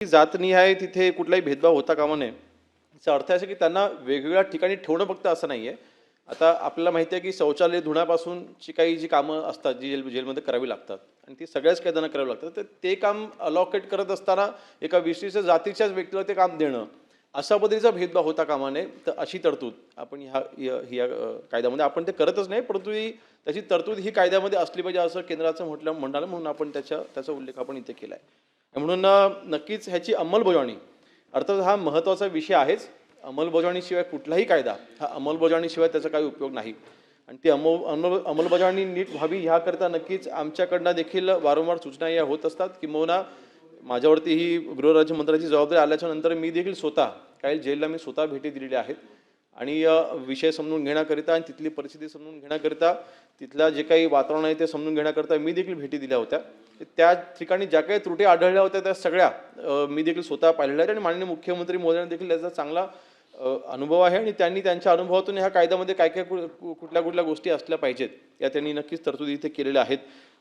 जातनिहाय तिथे कुठलाही भेदभाव होता कामा नये. याचा अर्थ असा की त्यांना वेगवेगळ्या ठिकाणी ठेवणं फक्त असं नाहीये. आता आपल्याला माहिती आहे की शौचालय धुण्यापासूनची काही जी कामं असतात, जी जेलमध्ये करावी लागतात आणि ती सगळ्याच कैद्यांना करावी लागतात. तर ते काम अलॉकेट करत असताना एका विशिष्ट जातीच्याच व्यक्तीला ते काम देणं, अशा पद्धतीचा भेदभाव होता कामा नये. तर अशी तरतूद आपण ह्या कायद्यामध्ये आपण ते करतच नाही, परंतु त्याची तरतूद ही कायद्यामध्ये असली पाहिजे असं केंद्राचं म्हणालं म्हणून आपण त्याचा उल्लेख आपण इथे केला आहे. म्हणून नक्कीच ह्याची अंमलबजावणी अर्थात हा महत्त्वाचा विषय आहेच. अंमलबजावणीशिवाय कुठलाही कायदा हा अंमलबजावणीशिवाय त्याचा काही उपयोग नाही आणि ती अंमलबजावणी नीट व्हावी ह्याकरता नक्कीच आमच्याकडनं देखील वारंवार सूचना या होत असतात. किंबहुना माझ्यावरती ही गृहराज्यमंत्र्याची जबाबदारी आल्याच्या नंतर मी देखील स्वतः काही जेलला मी स्वतः भेटी दिलेल्या आहेत आणि विषय समजून घेण्याकरिता आणि तिथली परिस्थिती समजून घेण्याकरिता तिथलं जे काही वातावरण आहे ते समजून घेण्याकरिता मी देखील भेटी दिल्या होत्या. त्या ठिकाणी ज्या काही त्रुटी आढळल्या होत्या त्या सगळ्या मी देखील स्वतः पाहिलेल्या आहेत आणि माननीय मुख्यमंत्री महोदयांना देखील याचा चांगला अनुभव आहे आणि त्यांनी त्यांच्या अनुभवातून ह्या कायद्यामध्ये काय काय कुठल्या कुठल्या गोष्टी असल्या पाहिजेत या त्यांनी नक्कीच तरतुदी इथे केलेल्या आहेत.